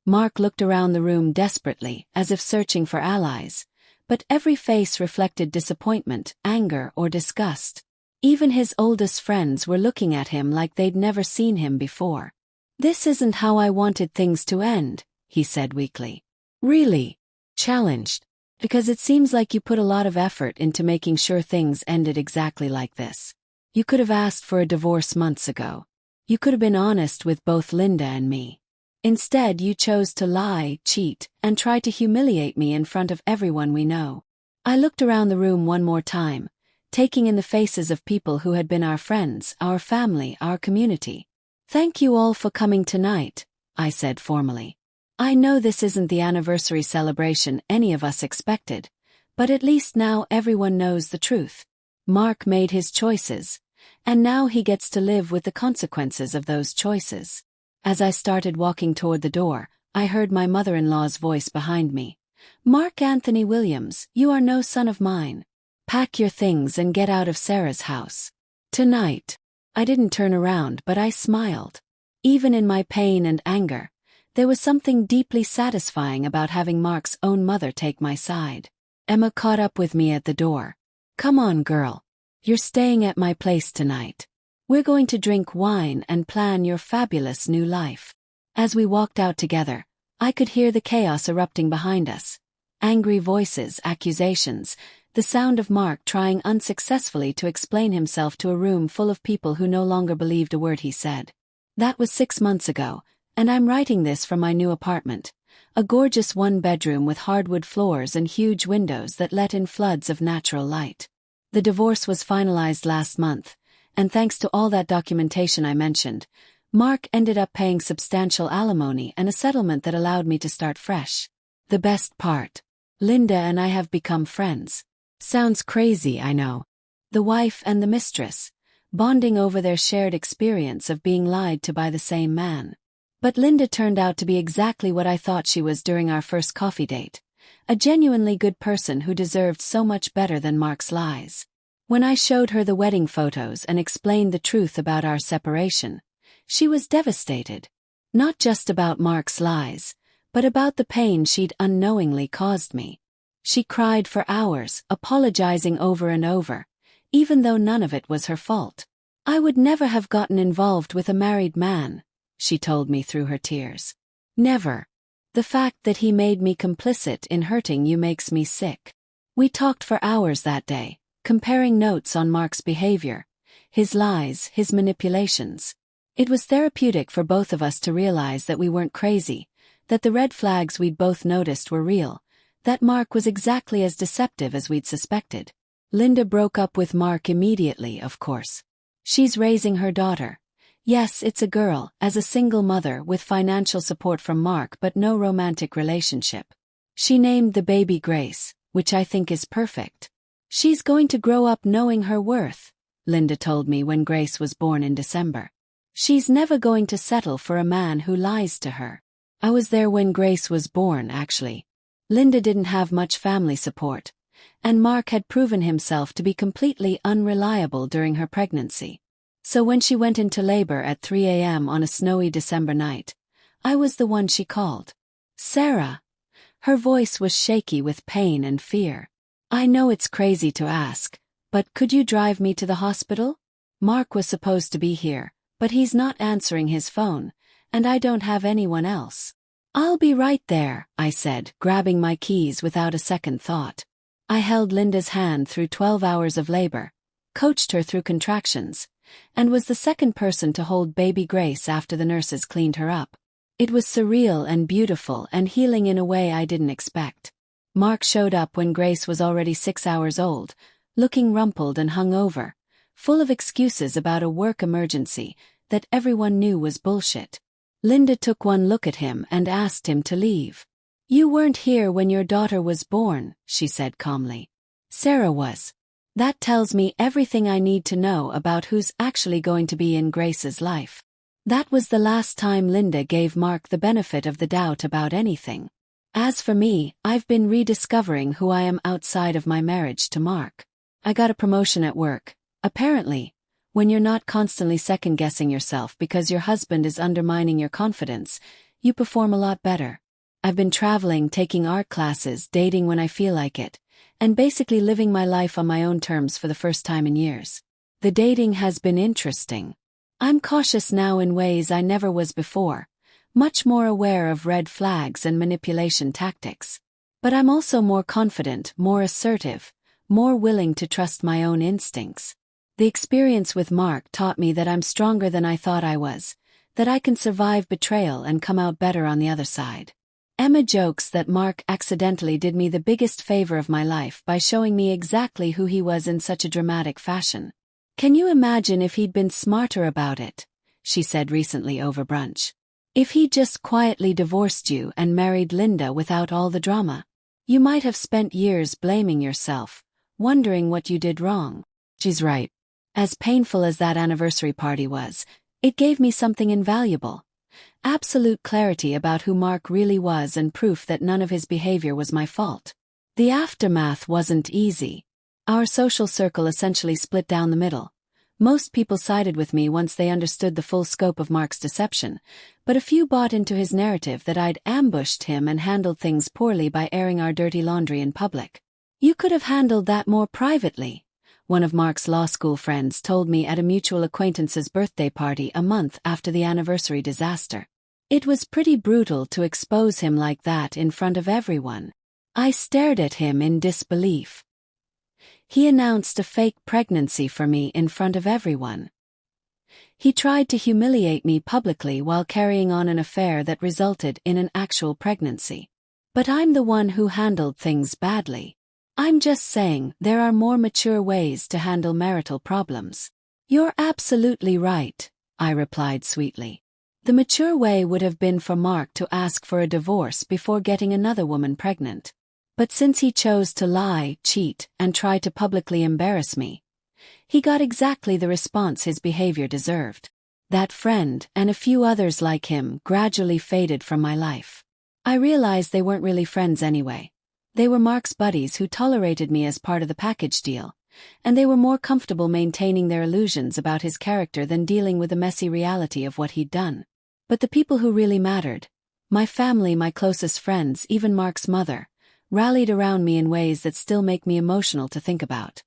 Mark looked around the room desperately, as if searching for allies, but every face reflected disappointment, anger, or disgust. Even his oldest friends were looking at him like they'd never seen him before. "This isn't how I wanted things to end," he said weakly. "Really?" Challenged. "Because it seems like you put a lot of effort into making sure things ended exactly like this. You could have asked for a divorce months ago. You could have been honest with both Linda and me. Instead, you chose to lie, cheat, and try to humiliate me in front of everyone we know." I looked around the room one more time, taking in the faces of people who had been our friends, our family, our community. "Thank you all for coming tonight," I said formally. "I know this isn't the anniversary celebration any of us expected, but at least now everyone knows the truth. Mark made his choices, and now he gets to live with the consequences of those choices." As I started walking toward the door, I heard my mother-in-law's voice behind me. "Mark Anthony Williams, you are no son of mine. Pack your things and get out of Sarah's house. Tonight." I didn't turn around, but I smiled. Even in my pain and anger, there was something deeply satisfying about having Mark's own mother take my side. Emma caught up with me at the door. "Come on, girl. You're staying at my place tonight. We're going to drink wine and plan your fabulous new life." As we walked out together, I could hear the chaos erupting behind us. Angry voices, accusations, the sound of Mark trying unsuccessfully to explain himself to a room full of people who no longer believed a word he said. That was 6 months ago, and I'm writing this from my new apartment. A gorgeous one-bedroom with hardwood floors and huge windows that let in floods of natural light. The divorce was finalized last month, and thanks to all that documentation I mentioned, Mark ended up paying substantial alimony and a settlement that allowed me to start fresh. The best part: Linda and I have become friends. Sounds crazy, I know. The wife and the mistress, bonding over their shared experience of being lied to by the same man. But Linda turned out to be exactly what I thought she was during our first coffee date. A genuinely good person who deserved so much better than Mark's lies. When I showed her the wedding photos and explained the truth about our separation, she was devastated. Not just about Mark's lies, but about the pain she'd unknowingly caused me. She cried for hours, apologizing over and over, even though none of it was her fault. "I would never have gotten involved with a married man," she told me through her tears. "Never. The fact that he made me complicit in hurting you makes me sick." We talked for hours that day, comparing notes on Mark's behavior, his lies, his manipulations. It was therapeutic for both of us to realize that we weren't crazy, that the red flags we'd both noticed were real, that Mark was exactly as deceptive as we'd suspected. Linda broke up with Mark immediately, of course. She's raising her daughter. Yes, it's a girl, as a single mother with financial support from Mark but no romantic relationship. She named the baby Grace, which I think is perfect. "She's going to grow up knowing her worth," Linda told me when Grace was born in December. "She's never going to settle for a man who lies to her." I was there when Grace was born, actually. Linda didn't have much family support, and Mark had proven himself to be completely unreliable during her pregnancy. So when she went into labor at 3 a.m. on a snowy December night, I was the one she called. "Sarah." Her voice was shaky with pain and fear. "I know it's crazy to ask, but could you drive me to the hospital? Mark was supposed to be here, but he's not answering his phone, and I don't have anyone else." "I'll be right there," I said, grabbing my keys without a second thought. I held Linda's hand through 12 hours of labor, coached her through contractions, and was the second person to hold baby Grace after the nurses cleaned her up. It was surreal and beautiful and healing in a way I didn't expect. Mark showed up when Grace was already 6 hours old, looking rumpled and hungover, full of excuses about a work emergency that everyone knew was bullshit. Linda took one look at him and asked him to leave. "You weren't here when your daughter was born," she said calmly. "Sarah was. That tells me everything I need to know about who's actually going to be in Grace's life." That was the last time Linda gave Mark the benefit of the doubt about anything. As for me, I've been rediscovering who I am outside of my marriage to Mark. I got a promotion at work. Apparently, when you're not constantly second-guessing yourself because your husband is undermining your confidence, you perform a lot better. I've been traveling, taking art classes, dating when I feel like it, and basically living my life on my own terms for the first time in years. The dating has been interesting. I'm cautious now in ways I never was before, much more aware of red flags and manipulation tactics. But I'm also more confident, more assertive, more willing to trust my own instincts. The experience with Mark taught me that I'm stronger than I thought I was, that I can survive betrayal and come out better on the other side. Emma jokes that Mark accidentally did me the biggest favor of my life by showing me exactly who he was in such a dramatic fashion. "Can you imagine if he'd been smarter about it?" she said recently over brunch. "If he'd just quietly divorced you and married Linda without all the drama, you might have spent years blaming yourself, wondering what you did wrong." She's right. As painful as that anniversary party was, it gave me something invaluable. Absolute clarity about who Mark really was and proof that none of his behavior was my fault. The aftermath wasn't easy. Our social circle essentially split down the middle. Most people sided with me once they understood the full scope of Mark's deception, but a few bought into his narrative that I'd ambushed him and handled things poorly by airing our dirty laundry in public. "You could have handled that more privately," one of Mark's law school friends told me at a mutual acquaintance's birthday party a month after the anniversary disaster. "It was pretty brutal to expose him like that in front of everyone." I stared at him in disbelief. He announced a fake pregnancy for me in front of everyone. He tried to humiliate me publicly while carrying on an affair that resulted in an actual pregnancy. But I'm the one who handled things badly. I'm just saying there are more mature ways to handle marital problems. "You're absolutely right," I replied sweetly. The mature way would have been for Mark to ask for a divorce before getting another woman pregnant. But since he chose to lie, cheat, and try to publicly embarrass me, he got exactly the response his behavior deserved. That friend, and a few others like him, gradually faded from my life. I realized they weren't really friends anyway. They were Mark's buddies who tolerated me as part of the package deal, and they were more comfortable maintaining their illusions about his character than dealing with the messy reality of what he'd done. But the people who really mattered, my family, my closest friends, even Mark's mother, rallied around me in ways that still make me emotional to think about.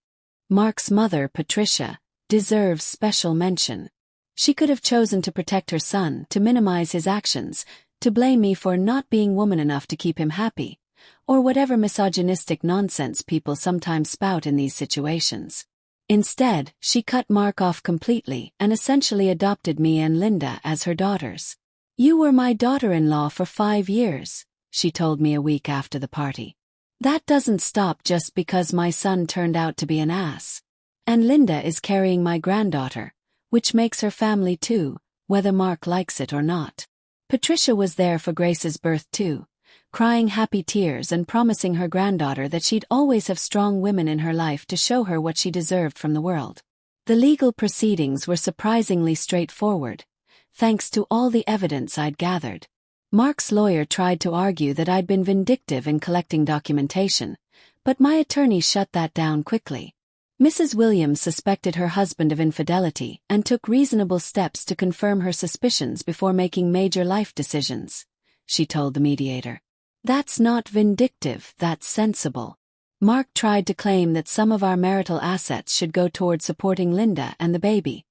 Mark's mother, Patricia, deserves special mention. She could have chosen to protect her son, to minimize his actions, to blame me for not being woman enough to keep him happy, or whatever misogynistic nonsense people sometimes spout in these situations. Instead, she cut Mark off completely and essentially adopted me and Linda as her daughters. "You were my daughter-in-law for 5 years," she told me a week after the party. "That doesn't stop just because my son turned out to be an ass. And Linda is carrying my granddaughter, which makes her family too, whether Mark likes it or not." Patricia was there for Grace's birth too, crying happy tears and promising her granddaughter that she'd always have strong women in her life to show her what she deserved from the world. The legal proceedings were surprisingly straightforward, thanks to all the evidence I'd gathered. Mark's lawyer tried to argue that I'd been vindictive in collecting documentation, but my attorney shut that down quickly. Mrs. Williams suspected her husband of infidelity and took reasonable steps to confirm her suspicions before making major life decisions, she told the mediator. "That's not vindictive, that's sensible." Mark tried to claim that some of our marital assets should go toward supporting Linda and the baby,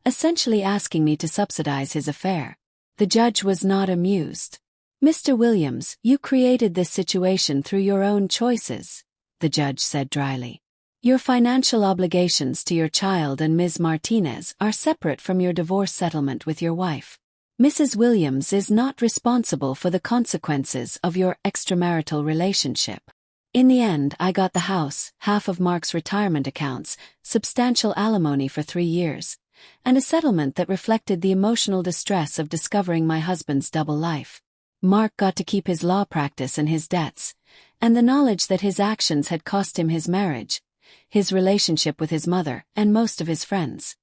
essentially asking me to subsidize his affair. The judge was not amused. "Mr. Williams, you created this situation through your own choices," the judge said dryly. "Your financial obligations to your child and Ms. Martinez are separate from your divorce settlement with your wife. Mrs. Williams is not responsible for the consequences of your extramarital relationship. In the end, I got the house, half of Mark's retirement accounts, substantial alimony for 3 years, and a settlement that reflected the emotional distress of discovering my husband's double life. Mark got to keep his law practice and his debts, and the knowledge that his actions had cost him his marriage, his relationship with his mother, and most of his friends.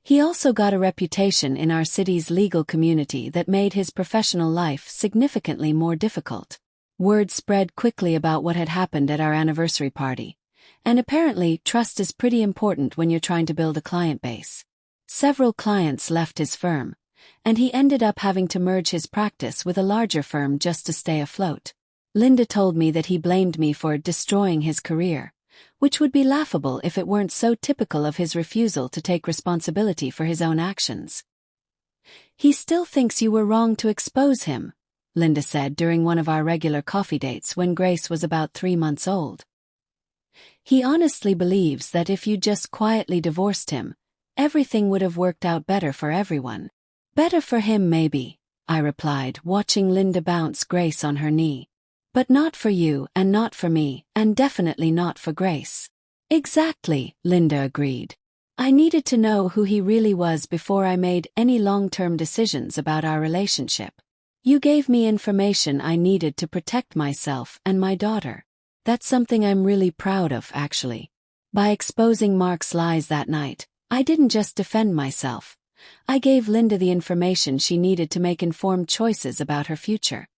He also got a reputation in our city's legal community that made his professional life significantly more difficult. Word spread quickly about what had happened at our anniversary party, and apparently trust is pretty important when you're trying to build a client base. Several clients left his firm, and he ended up having to merge his practice with a larger firm just to stay afloat. Linda told me that he blamed me for destroying his career, which would be laughable if it weren't so typical of his refusal to take responsibility for his own actions. "He still thinks you were wrong to expose him," Linda said during one of our regular coffee dates when Grace was about 3 months old. "He honestly believes that if you just quietly divorced him, everything would have worked out better for everyone." "Better for him maybe," I replied, watching Linda bounce Grace on her knee. "But not for you and not for me, and definitely not for Grace." "Exactly," Linda agreed. "I needed to know who he really was before I made any long-term decisions about our relationship. You gave me information I needed to protect myself and my daughter. That's something I'm really proud of, actually. By exposing Mark's lies that night, I didn't just defend myself. I gave Linda the information she needed to make informed choices about her future.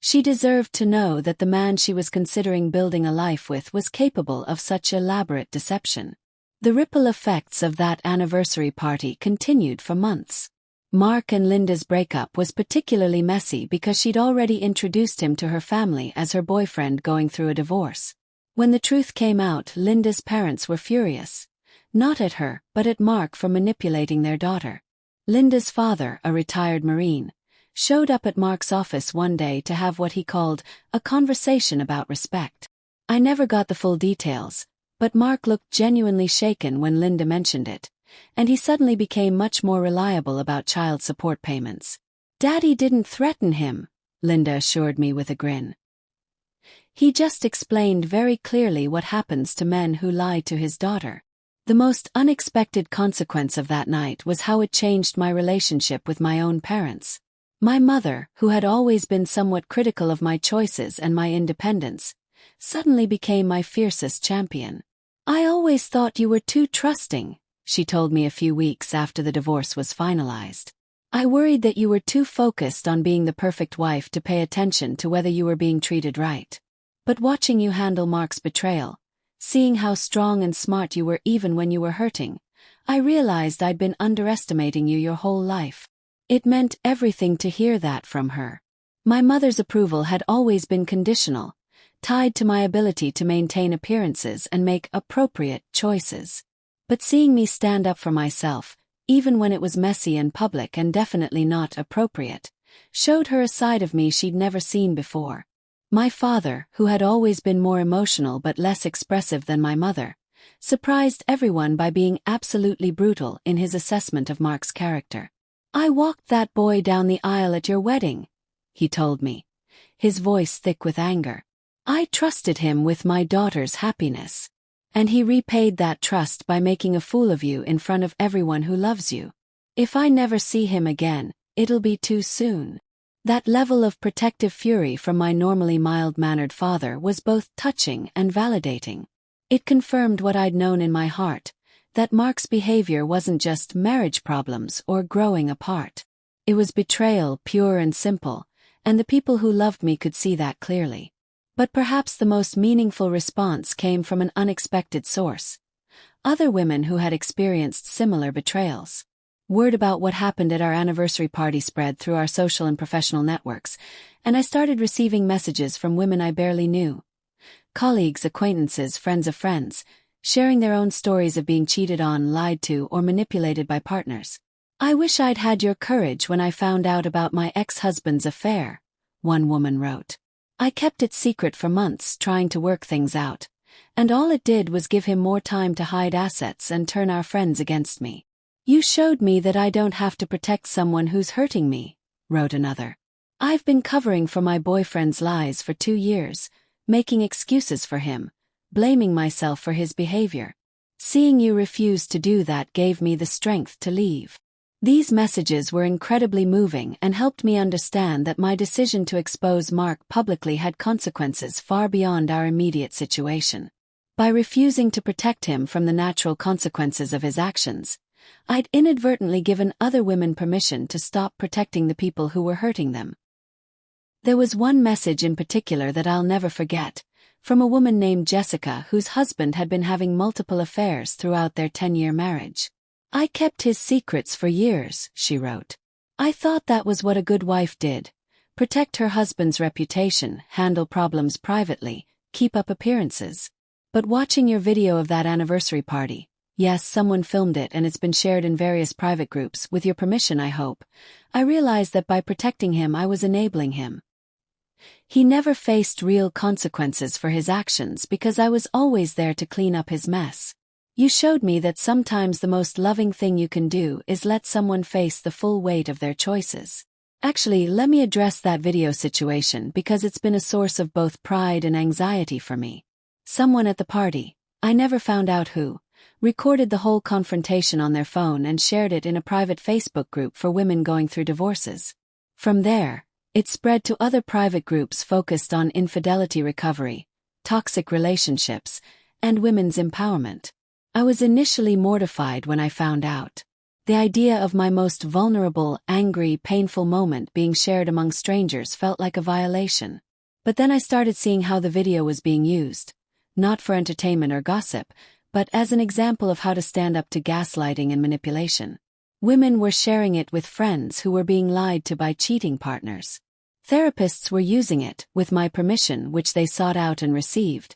She deserved to know that the man she was considering building a life with was capable of such elaborate deception." The ripple effects of that anniversary party continued for months. Mark and Linda's breakup was particularly messy because she'd already introduced him to her family as her boyfriend going through a divorce. When the truth came out, Linda's parents were furious. Not at her, but at Mark for manipulating their daughter. Linda's father, a retired Marine, showed up at Mark's office one day to have what he called a conversation about respect. I never got the full details, but Mark looked genuinely shaken when Linda mentioned it, and he suddenly became much more reliable about child support payments. "Daddy didn't threaten him," Linda assured me with a grin. "He just explained very clearly what happens to men who lie to his daughter." The most unexpected consequence of that night was how it changed my relationship with my own parents. My mother, who had always been somewhat critical of my choices and my independence, suddenly became my fiercest champion. "I always thought you were too trusting," she told me a few weeks after the divorce was finalized. "I worried that you were too focused on being the perfect wife to pay attention to whether you were being treated right. But watching you handle Mark's betrayal, seeing how strong and smart you were even when you were hurting, I realized I'd been underestimating you your whole life." It meant everything to hear that from her. My mother's approval had always been conditional, tied to my ability to maintain appearances and make appropriate choices. But seeing me stand up for myself, even when it was messy and public and definitely not appropriate, showed her a side of me she'd never seen before. My father, who had always been more emotional but less expressive than my mother, surprised everyone by being absolutely brutal in his assessment of Mark's character. "I walked that boy down the aisle at your wedding," he told me, his voice thick with anger. "I trusted him with my daughter's happiness. And he repaid that trust by making a fool of you in front of everyone who loves you. If I never see him again, it'll be too soon." That level of protective fury from my normally mild-mannered father was both touching and validating. It confirmed what I'd known in my heart, that Mark's behavior wasn't just marriage problems or growing apart. It was betrayal, pure and simple, and the people who loved me could see that clearly. But perhaps the most meaningful response came from an unexpected source: other women who had experienced similar betrayals. Word about what happened at our anniversary party spread through our social and professional networks, and I started receiving messages from women I barely knew. Colleagues, acquaintances, friends of friends, sharing their own stories of being cheated on, lied to, or manipulated by partners. "I wish I'd had your courage when I found out about my ex-husband's affair," one woman wrote. "I kept it secret for months, trying to work things out, and all it did was give him more time to hide assets and turn our friends against me. You showed me that I don't have to protect someone who's hurting me, wrote another. I've been covering for my boyfriend's lies for 2 years, making excuses for him, blaming myself for his behavior. Seeing you refuse to do that gave me the strength to leave. These messages were incredibly moving and helped me understand that my decision to expose Mark publicly had consequences far beyond our immediate situation. By refusing to protect him from the natural consequences of his actions, I'd inadvertently given other women permission to stop protecting the people who were hurting them. There was one message in particular that I'll never forget, from a woman named Jessica whose husband had been having multiple affairs throughout their 10-year marriage. I kept his secrets for years, she wrote. I thought that was what a good wife did. Protect her husband's reputation, handle problems privately, keep up appearances. But watching your video of that anniversary party, yes, someone filmed it and it's been shared in various private groups, with your permission I hope, I realized that by protecting him I was enabling him. He never faced real consequences for his actions because I was always there to clean up his mess. You showed me that sometimes the most loving thing you can do is let someone face the full weight of their choices. Actually, let me address that video situation because it's been a source of both pride and anxiety for me. Someone at the party, I never found out who, recorded the whole confrontation on their phone and shared it in a private Facebook group for women going through divorces. From there, it spread to other private groups focused on infidelity recovery, toxic relationships, and women's empowerment. I was initially mortified when I found out. The idea of my most vulnerable, angry, painful moment being shared among strangers felt like a violation. But then I started seeing how the video was being used, not for entertainment or gossip, but as an example of how to stand up to gaslighting and manipulation. Women were sharing it with friends who were being lied to by cheating partners. Therapists were using it, with my permission, which they sought out and received,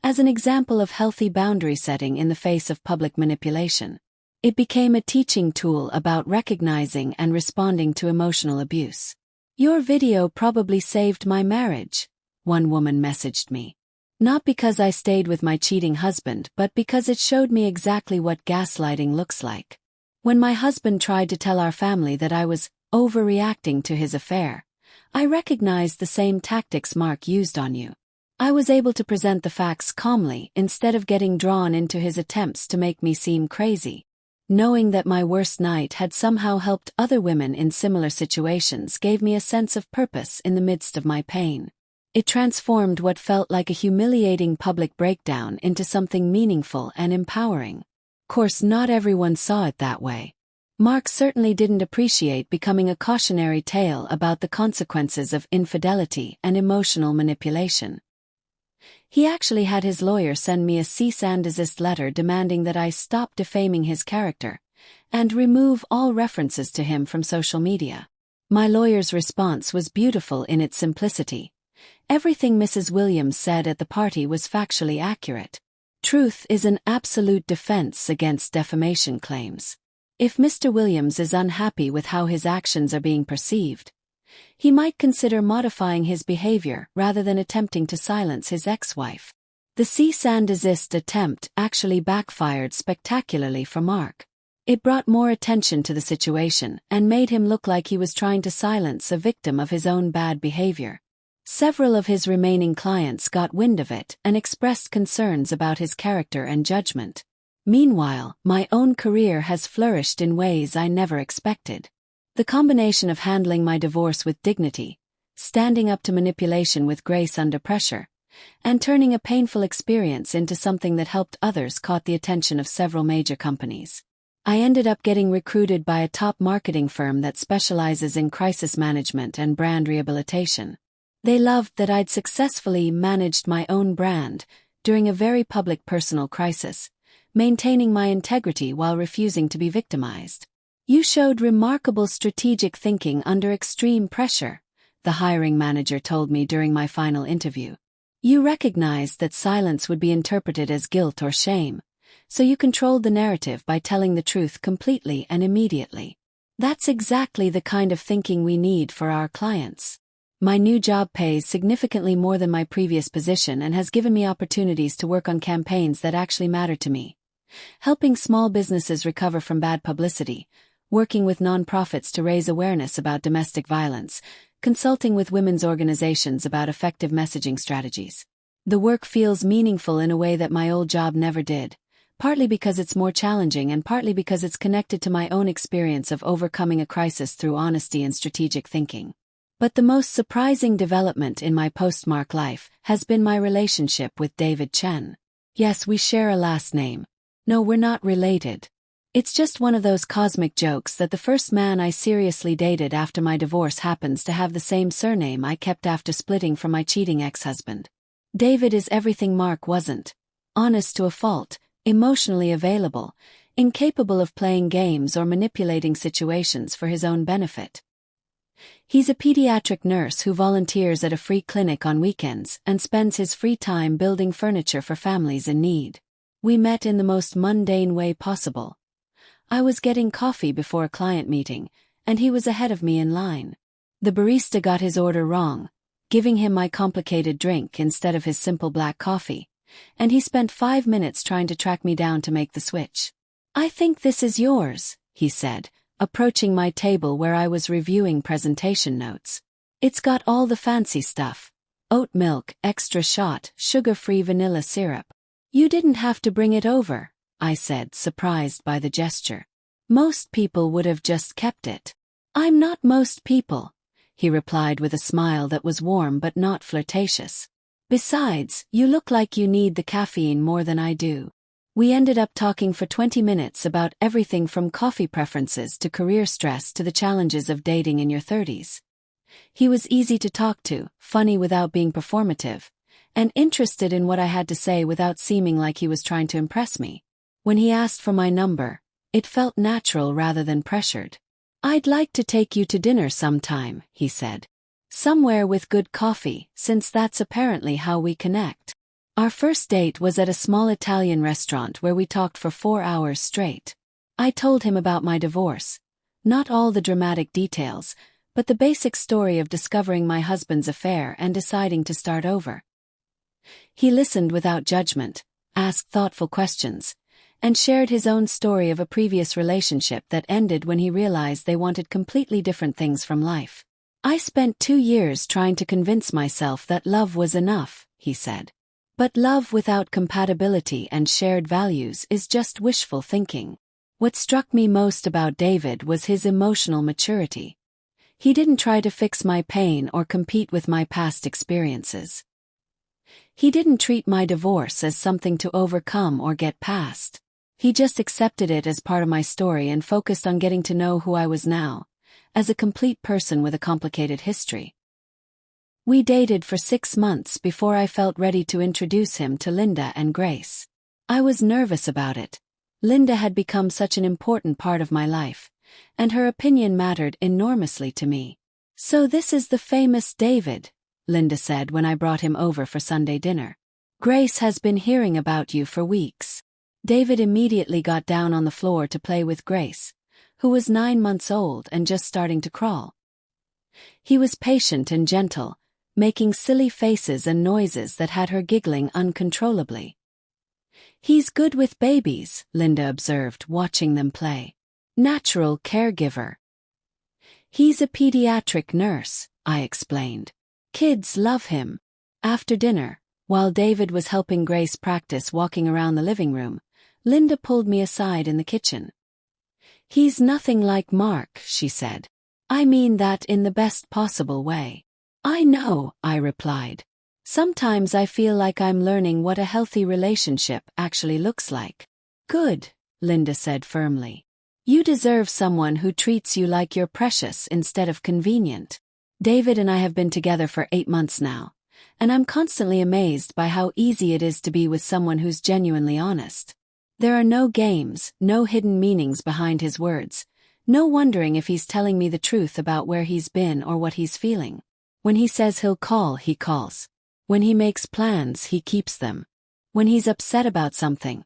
as an example of healthy boundary setting in the face of public manipulation. It became a teaching tool about recognizing and responding to emotional abuse. Your video probably saved my marriage, one woman messaged me. Not because I stayed with my cheating husband, but because it showed me exactly what gaslighting looks like. When my husband tried to tell our family that I was overreacting to his affair, I recognized the same tactics Mark used on you. I was able to present the facts calmly instead of getting drawn into his attempts to make me seem crazy. Knowing that my worst night had somehow helped other women in similar situations gave me a sense of purpose in the midst of my pain. It transformed what felt like a humiliating public breakdown into something meaningful and empowering. Of course, not everyone saw it that way. Mark certainly didn't appreciate becoming a cautionary tale about the consequences of infidelity and emotional manipulation. He actually had his lawyer send me a cease and desist letter demanding that I stop defaming his character and remove all references to him from social media. My lawyer's response was beautiful in its simplicity. Everything Mrs. Williams said at the party was factually accurate. Truth is an absolute defense against defamation claims. If Mr. Williams is unhappy with how his actions are being perceived, he might consider modifying his behavior rather than attempting to silence his ex-wife. The cease and desist attempt actually backfired spectacularly for Mark. It brought more attention to the situation and made him look like he was trying to silence a victim of his own bad behavior. Several of his remaining clients got wind of it and expressed concerns about his character and judgment. Meanwhile, my own career has flourished in ways I never expected. The combination of handling my divorce with dignity, standing up to manipulation with grace under pressure, and turning a painful experience into something that helped others caught the attention of several major companies. I ended up getting recruited by a top marketing firm that specializes in crisis management and brand rehabilitation. They loved that I'd successfully managed my own brand during a very public personal crisis, maintaining my integrity while refusing to be victimized. You showed remarkable strategic thinking under extreme pressure, the hiring manager told me during my final interview. You recognized that silence would be interpreted as guilt or shame, so you controlled the narrative by telling the truth completely and immediately. That's exactly the kind of thinking we need for our clients. My new job pays significantly more than my previous position and has given me opportunities to work on campaigns that actually matter to me, helping small businesses recover from bad publicity, working with nonprofits to raise awareness about domestic violence, consulting with women's organizations about effective messaging strategies. The work feels meaningful in a way that my old job never did, partly because it's more challenging and partly because it's connected to my own experience of overcoming a crisis through honesty and strategic thinking. But the most surprising development in my postmark life has been my relationship with David Chen. Yes, we share a last name. No, we're not related. It's just one of those cosmic jokes that the first man I seriously dated after my divorce happens to have the same surname I kept after splitting from my cheating ex-husband. David is everything Mark wasn't. Honest to a fault, emotionally available, incapable of playing games or manipulating situations for his own benefit. He's a pediatric nurse who volunteers at a free clinic on weekends and spends his free time building furniture for families in need. We met in the most mundane way possible. I was getting coffee before a client meeting, and he was ahead of me in line. The barista got his order wrong, giving him my complicated drink instead of his simple black coffee, and he spent 5 minutes trying to track me down to make the switch. "I think this is yours," he said, approaching my table where I was reviewing presentation notes. "It's got all the fancy stuff. Oat milk, extra shot, sugar-free vanilla syrup." "You didn't have to bring it over," I said, surprised by the gesture. "Most people would have just kept it." "I'm not most people," he replied with a smile that was warm but not flirtatious. "Besides, you look like you need the caffeine more than I do." We ended up talking for 20 minutes about everything from coffee preferences to career stress to the challenges of dating in your 30s. He was easy to talk to, funny without being performative, and interested in what I had to say without seeming like he was trying to impress me. When he asked for my number, it felt natural rather than pressured. "I'd like to take you to dinner sometime," he said. "Somewhere with good coffee, since that's apparently how we connect." Our first date was at a small Italian restaurant where we talked for 4 hours straight. I told him about my divorce. Not all the dramatic details, but the basic story of discovering my husband's affair and deciding to start over. He listened without judgment, asked thoughtful questions, and shared his own story of a previous relationship that ended when he realized they wanted completely different things from life. "I spent 2 years trying to convince myself that love was enough," he said. "But love without compatibility and shared values is just wishful thinking." What struck me most about David was his emotional maturity. He didn't try to fix my pain or compete with my past experiences. He didn't treat my divorce as something to overcome or get past. He just accepted it as part of my story and focused on getting to know who I was now, as a complete person with a complicated history. We dated for 6 months before I felt ready to introduce him to Linda and Grace. I was nervous about it. Linda had become such an important part of my life, and her opinion mattered enormously to me. "So this is the famous David," Linda said when I brought him over for Sunday dinner. "Grace has been hearing about you for weeks." David immediately got down on the floor to play with Grace, who was 9 months old and just starting to crawl. He was patient and gentle, making silly faces and noises that had her giggling uncontrollably. "He's good with babies," Linda observed, watching them play. "Natural caregiver." "He's a pediatric nurse," I explained. "Kids love him." After dinner, while David was helping Grace practice walking around the living room, Linda pulled me aside in the kitchen. "He's nothing like Mark," she said. "I mean that in the best possible way." "I know," I replied. "Sometimes I feel like I'm learning what a healthy relationship actually looks like." "Good," Linda said firmly. "You deserve someone who treats you like you're precious instead of convenient." David and I have been together for 8 months now, and I'm constantly amazed by how easy it is to be with someone who's genuinely honest. There are no games, no hidden meanings behind his words, no wondering if he's telling me the truth about where he's been or what he's feeling. When he says he'll call, he calls. When he makes plans, he keeps them. When he's upset about something,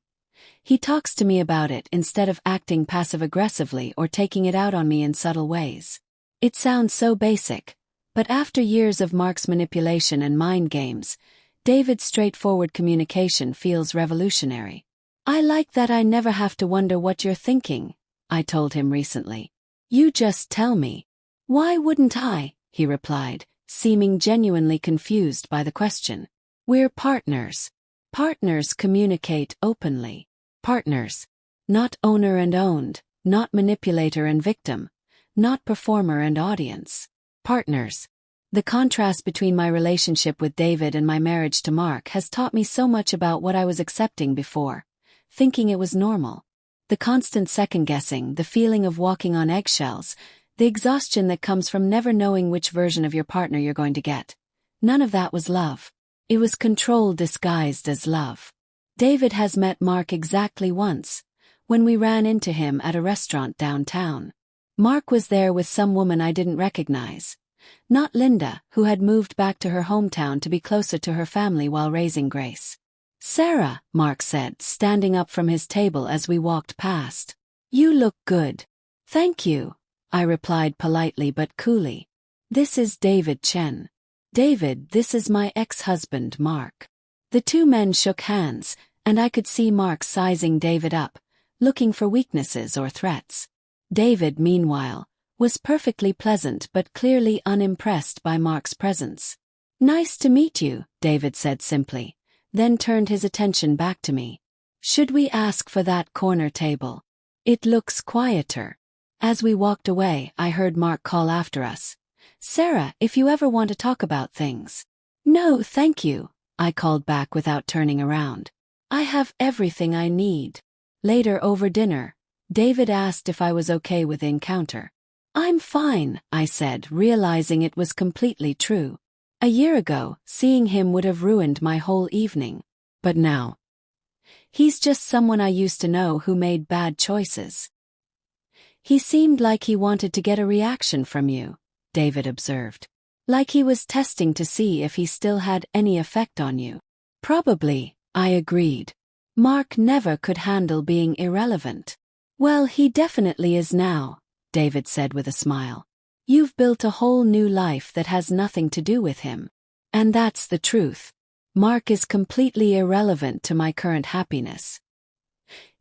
he talks to me about it instead of acting passive-aggressively or taking it out on me in subtle ways. It sounds so basic, but after years of Mark's manipulation and mind games, David's straightforward communication feels revolutionary. I like that I never have to wonder what you're thinking, I told him recently. You just tell me. Why wouldn't I? He replied, seeming genuinely confused by the question. We're partners. Partners communicate openly. Partners. Not owner and owned, not manipulator and victim, not performer and audience. Partners. The contrast between my relationship with David and my marriage to Mark has taught me so much about what I was accepting before, thinking it was normal. The constant second-guessing, the feeling of walking on eggshells, the exhaustion that comes from never knowing which version of your partner you're going to get. None of that was love. It was control disguised as love. David has met Mark exactly once, when we ran into him at a restaurant downtown. Mark was there with some woman I didn't recognize. Not Linda, who had moved back to her hometown to be closer to her family while raising Grace. Sarah, Mark said, standing up from his table as we walked past. You look good. Thank you, I replied politely but coolly. This is David Chen. David, this is my ex-husband, Mark. The two men shook hands, and I could see Mark sizing David up, looking for weaknesses or threats. David, meanwhile, was perfectly pleasant but clearly unimpressed by Mark's presence. Nice to meet you, David said simply, then turned his attention back to me. Should we ask for that corner table? It looks quieter. As we walked away, I heard Mark call after us. Sarah, if you ever want to talk about things. No, thank you, I called back without turning around. I have everything I need. Later over dinner, David asked if I was okay with the encounter. I'm fine, I said, realizing it was completely true. A year ago, seeing him would have ruined my whole evening. But now, he's just someone I used to know who made bad choices. He seemed like he wanted to get a reaction from you, David observed. Like he was testing to see if he still had any effect on you. Probably, I agreed. Mark never could handle being irrelevant. Well, he definitely is now, David said with a smile. You've built a whole new life that has nothing to do with him. And that's the truth. Mark is completely irrelevant to my current happiness.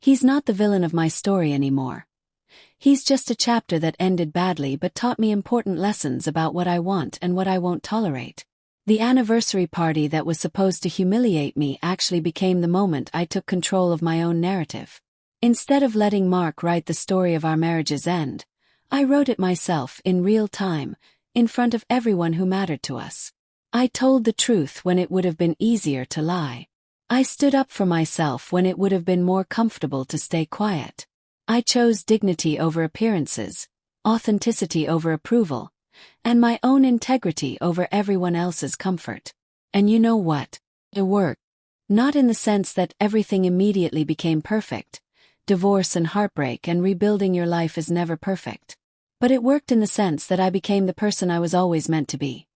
He's not the villain of my story anymore. He's just a chapter that ended badly but taught me important lessons about what I want and what I won't tolerate. The anniversary party that was supposed to humiliate me actually became the moment I took control of my own narrative. Instead of letting Mark write the story of our marriage's end, I wrote it myself in real time, in front of everyone who mattered to us. I told the truth when it would have been easier to lie. I stood up for myself when it would have been more comfortable to stay quiet. I chose dignity over appearances, authenticity over approval, and my own integrity over everyone else's comfort. And you know what? It worked. Not in the sense that everything immediately became perfect. Divorce and heartbreak and rebuilding your life is never perfect. But it worked in the sense that I became the person I was always meant to be.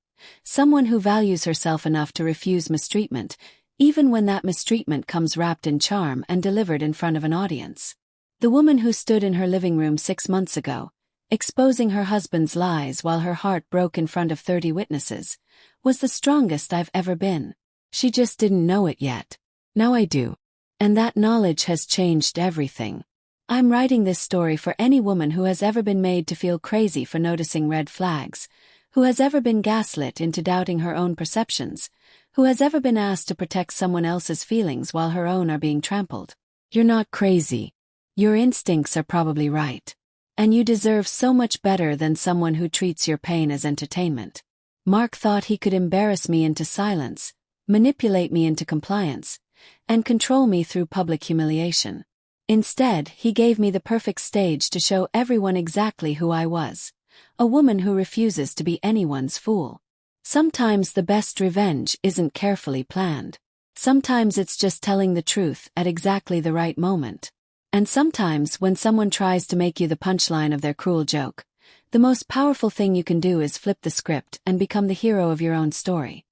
Someone who values herself enough to refuse mistreatment, even when that mistreatment comes wrapped in charm and delivered in front of an audience. The woman who stood in her living room 6 months ago, exposing her husband's lies while her heart broke in front of 30 witnesses, was the strongest I've ever been. She just didn't know it yet. Now I do. And that knowledge has changed everything. I'm writing this story for any woman who has ever been made to feel crazy for noticing red flags, who has ever been gaslit into doubting her own perceptions, who has ever been asked to protect someone else's feelings while her own are being trampled. You're not crazy. Your instincts are probably right. And you deserve so much better than someone who treats your pain as entertainment. Mark thought he could embarrass me into silence, manipulate me into compliance, and control me through public humiliation. Instead, he gave me the perfect stage to show everyone exactly who I was, a woman who refuses to be anyone's fool. Sometimes the best revenge isn't carefully planned. Sometimes it's just telling the truth at exactly the right moment. And sometimes when someone tries to make you the punchline of their cruel joke, the most powerful thing you can do is flip the script and become the hero of your own story.